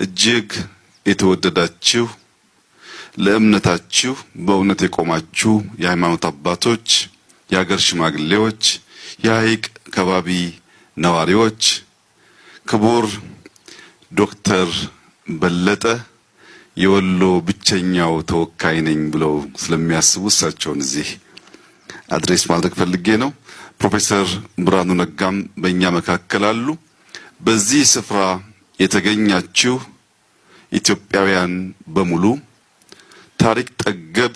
እጅግ የተወደዳችሁ ለእምነታችሁ በእውነት የቆማችሁ የሃይማኖት አባቶች፣ የሀገር ሽማግሌዎች፣ የሐይቅ ከባቢ ነዋሪዎች፣ ክቡር ዶክተር በለጠ የወሎ ብቸኛው ተወካይ ነኝ ብለው ስለሚያስቡ እሳቸውን እዚህ አድሬስ ማድረግ ፈልጌ ነው። ፕሮፌሰር ብርሃኑ ነጋም በእኛ መካከል አሉ። በዚህ ስፍራ የተገኛችሁ ኢትዮጵያውያን በሙሉ ታሪክ ጠገብ፣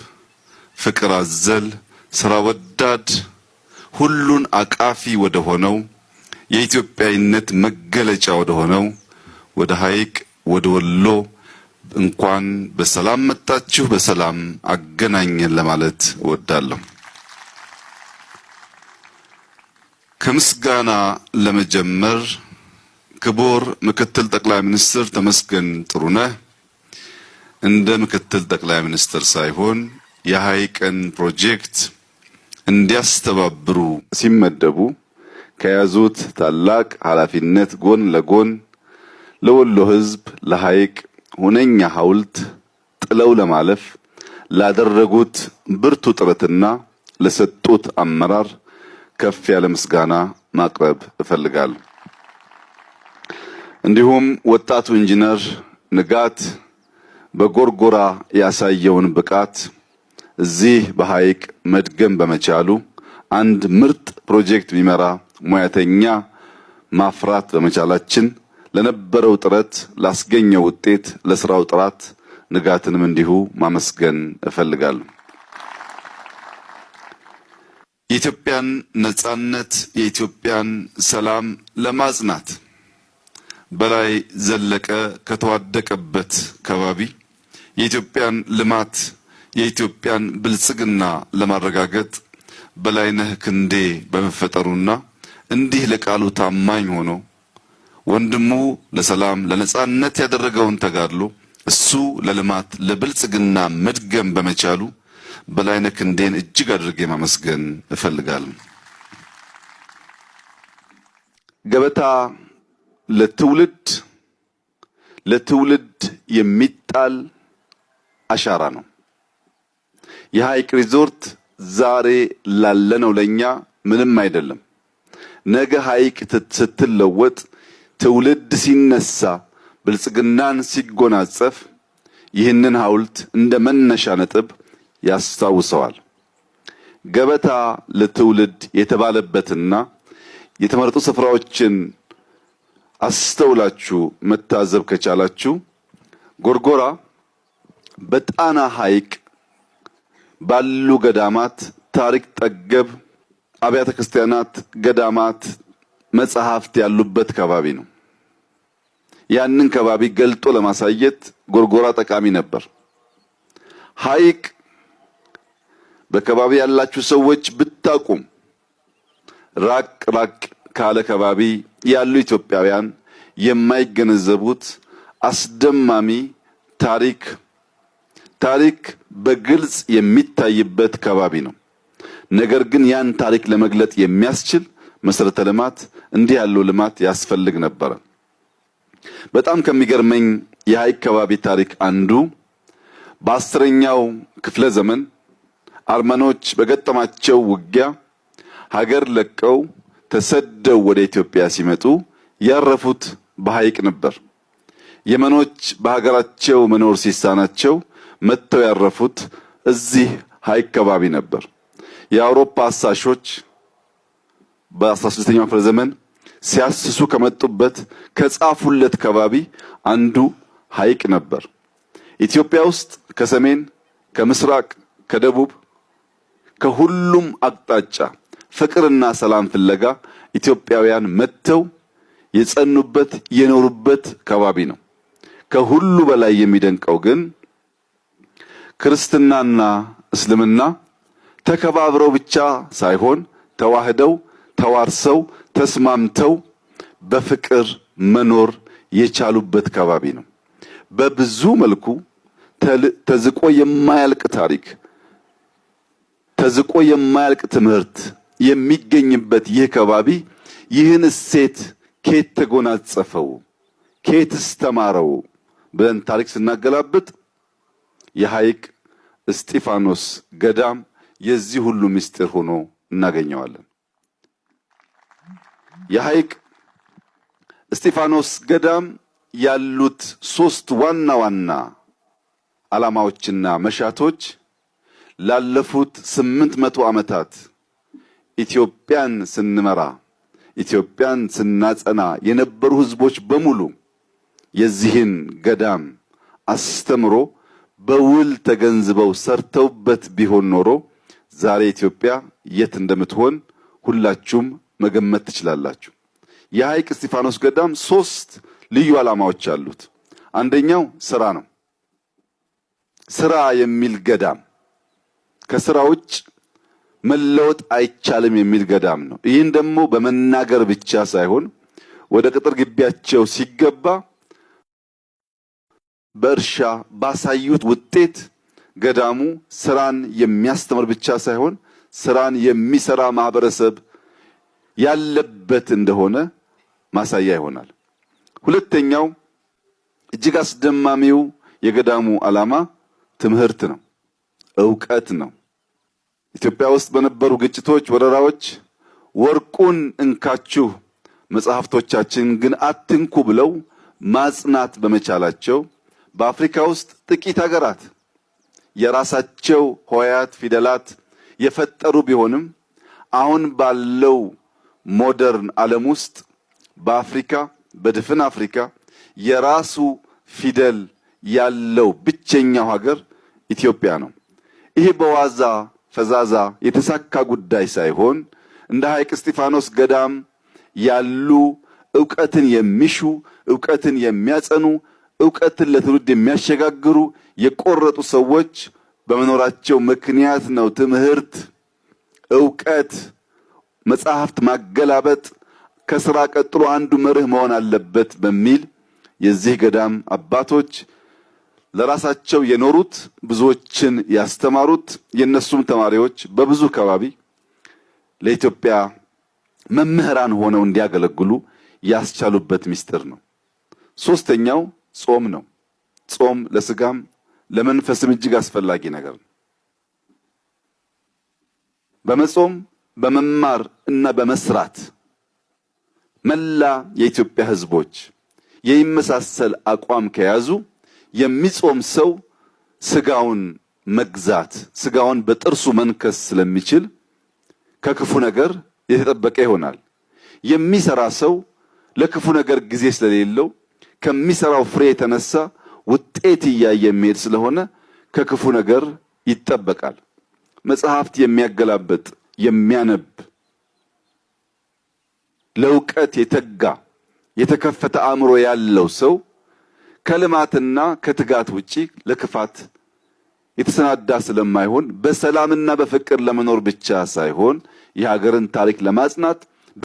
ፍቅር አዘል፣ ስራ ወዳድ፣ ሁሉን አቃፊ ወደ ሆነው የኢትዮጵያዊነት መገለጫ ወደ ሆነው ወደ ሐይቅ ወደ ወሎ እንኳን በሰላም መጣችሁ፣ በሰላም አገናኘን ለማለት እወዳለሁ። ከምስጋና ለመጀመር ክቡር ምክትል ጠቅላይ ሚኒስትር ተመስገን ጥሩነህ እንደ ምክትል ጠቅላይ ሚኒስትር ሳይሆን የሐይቅን ፕሮጀክት እንዲያስተባብሩ ሲመደቡ ከያዙት ታላቅ ኃላፊነት ጎን ለጎን ለወሎ ሕዝብ ለሐይቅ ሁነኛ ሐውልት ጥለው ለማለፍ ላደረጉት ብርቱ ጥረትና ለሰጡት አመራር ከፍ ያለ ምስጋና ማቅረብ እፈልጋለሁ። እንዲሁም ወጣቱ ኢንጂነር ንጋት በጎርጎራ ያሳየውን ብቃት እዚህ በሐይቅ መድገም በመቻሉ አንድ ምርጥ ፕሮጀክት ቢመራ ሙያተኛ ማፍራት በመቻላችን ለነበረው ጥረት ላስገኘው ውጤት ለስራው ጥራት ንጋትንም እንዲሁ ማመስገን እፈልጋለሁ። የኢትዮጵያን ነጻነት የኢትዮጵያን ሰላም ለማጽናት በላይ ዘለቀ ከተዋደቀበት ከባቢ የኢትዮጵያን ልማት የኢትዮጵያን ብልጽግና ለማረጋገጥ በላይነህ ክንዴ በመፈጠሩና እንዲህ ለቃሉ ታማኝ ሆኖ ወንድሙ ለሰላም ለነጻነት ያደረገውን ተጋድሎ እሱ ለልማት ለብልጽግና መድገም በመቻሉ በላይነህ ክንዴን እጅግ አድርጌ ማመስገን እፈልጋለሁ። ገበታ ለትውልድ የሚጣል አሻራ ነው። የሐይቅ ሪዞርት ዛሬ ላለነው ለኛ ምንም አይደለም። ነገ ሐይቅ ስትለወጥ ትውልድ ሲነሳ ብልጽግናን ሲጎናጸፍ ይህንን ሐውልት እንደ መነሻ ነጥብ ያስታውሰዋል። ገበታ ለትውልድ የተባለበትና የተመረጡ ስፍራዎችን አስተውላችሁ መታዘብ ከቻላችሁ ጎርጎራ በጣና ሐይቅ ባሉ ገዳማት ታሪክ ጠገብ አብያተ ክርስቲያናት፣ ገዳማት፣ መጻሕፍት ያሉበት ከባቢ ነው። ያንን ከባቢ ገልጦ ለማሳየት ጎርጎራ ጠቃሚ ነበር። ሐይቅ በከባቢ ያላችሁ ሰዎች ብታቁም ራቅ ካለ ከባቢ ያሉ ኢትዮጵያውያን የማይገነዘቡት አስደማሚ ታሪክ በግልጽ የሚታይበት ከባቢ ነው። ነገር ግን ያን ታሪክ ለመግለጥ የሚያስችል መሰረተ ልማት እንዲህ ያለው ልማት ያስፈልግ ነበር። በጣም ከሚገርመኝ የሐይቅ ከባቢ ታሪክ አንዱ በ10ኛው ክፍለ ዘመን አርመኖች በገጠማቸው ውጊያ ሀገር ለቀው ተሰደው ወደ ኢትዮጵያ ሲመጡ ያረፉት በሐይቅ ነበር። የመኖች በሀገራቸው መኖር ሲሳናቸው መጥተው ያረፉት እዚህ ሐይቅ ከባቢ ነበር። የአውሮፓ አሳሾች በ16ኛው ክፍለ ዘመን ሲያስሱ ከመጡበት ከጻፉለት ከባቢ አንዱ ሐይቅ ነበር። ኢትዮጵያ ውስጥ ከሰሜን፣ ከምስራቅ፣ ከደቡብ ከሁሉም አቅጣጫ ፍቅርና ሰላም ፍለጋ ኢትዮጵያውያን መጥተው የጸኑበት የኖሩበት ከባቢ ነው። ከሁሉ በላይ የሚደንቀው ግን ክርስትናና እስልምና ተከባብረው ብቻ ሳይሆን ተዋህደው ተዋርሰው ተስማምተው በፍቅር መኖር የቻሉበት ከባቢ ነው። በብዙ መልኩ ተዝቆ የማያልቅ ታሪክ፣ ተዝቆ የማያልቅ ትምህርት የሚገኝበት ይህ ከባቢ ይህን እሴት ከየት ተጎናጸፈው? ከየትስ ተማረው? ብለን ታሪክ ስናገላብጥ የሐይቅ እስጢፋኖስ ገዳም የዚህ ሁሉ ምስጢር ሆኖ እናገኘዋለን። የሐይቅ እስጢፋኖስ ገዳም ያሉት ሶስት ዋና ዋና ዓላማዎችና መሻቶች ላለፉት 800 ዓመታት ኢትዮጵያን ስንመራ ኢትዮጵያን ስናጸና የነበሩ ህዝቦች በሙሉ የዚህን ገዳም አስተምሮ በውል ተገንዝበው ሰርተውበት ቢሆን ኖሮ ዛሬ ኢትዮጵያ የት እንደምትሆን ሁላችሁም መገመት ትችላላችሁ። የሐይቅ እስጢፋኖስ ገዳም 3 ልዩ ዓላማዎች አሉት። አንደኛው ስራ ነው። ስራ የሚል ገዳም ከስራ ውጭ መለወጥ አይቻልም የሚል ገዳም ነው። ይህን ደግሞ በመናገር ብቻ ሳይሆን ወደ ቅጥር ግቢያቸው ሲገባ በእርሻ ባሳዩት ውጤት ገዳሙ ስራን የሚያስተምር ብቻ ሳይሆን ስራን የሚሰራ ማህበረሰብ ያለበት እንደሆነ ማሳያ ይሆናል። ሁለተኛው እጅግ አስደማሚው የገዳሙ ዓላማ ትምህርት ነው፣ ዕውቀት ነው። ኢትዮጵያ ውስጥ በነበሩ ግጭቶች፣ ወረራዎች ወርቁን እንካችሁ መጽሐፍቶቻችን ግን አትንኩ ብለው ማጽናት በመቻላቸው በአፍሪካ ውስጥ ጥቂት ሀገራት የራሳቸው ሆሄያት ፊደላት የፈጠሩ ቢሆንም አሁን ባለው ሞደርን ዓለም ውስጥ በአፍሪካ በድፍን አፍሪካ የራሱ ፊደል ያለው ብቸኛው ሀገር ኢትዮጵያ ነው። ይህ በዋዛ ፈዛዛ የተሳካ ጉዳይ ሳይሆን እንደ ሐይቅ እስጢፋኖስ ገዳም ያሉ ዕውቀትን የሚሹ ዕውቀትን የሚያጸኑ ዕውቀትን ለትውልድ የሚያሸጋግሩ የቆረጡ ሰዎች በመኖራቸው ምክንያት ነው ትምህርት፣ ዕውቀት፣ መጽሐፍት ማገላበጥ ከስራ ቀጥሎ አንዱ መርህ መሆን አለበት በሚል የዚህ ገዳም አባቶች ለራሳቸው የኖሩት ብዙዎችን ያስተማሩት የነሱም ተማሪዎች በብዙ ከባቢ ለኢትዮጵያ መምህራን ሆነው እንዲያገለግሉ ያስቻሉበት ምስጢር ነው። ሶስተኛው ጾም ነው። ጾም ለስጋም ለመንፈስም እጅግ አስፈላጊ ነገር ነው። በመጾም በመማር እና በመስራት መላ የኢትዮጵያ ህዝቦች የሚመሳሰል አቋም ከያዙ የሚጾም ሰው ስጋውን መግዛት ስጋውን በጥርሱ መንከስ ስለሚችል ከክፉ ነገር የተጠበቀ ይሆናል። የሚሰራ ሰው ለክፉ ነገር ጊዜ ስለሌለው ከሚሰራው ፍሬ የተነሳ ውጤት እያየ የሚሄድ ስለሆነ ከክፉ ነገር ይጠበቃል። መጽሐፍት የሚያገላብጥ የሚያነብ ለዕውቀት የተጋ የተከፈተ አእምሮ ያለው ሰው ከልማትና ከትጋት ውጪ ለክፋት የተሰናዳ ስለማይሆን በሰላምና በፍቅር ለመኖር ብቻ ሳይሆን የሀገርን ታሪክ ለማጽናት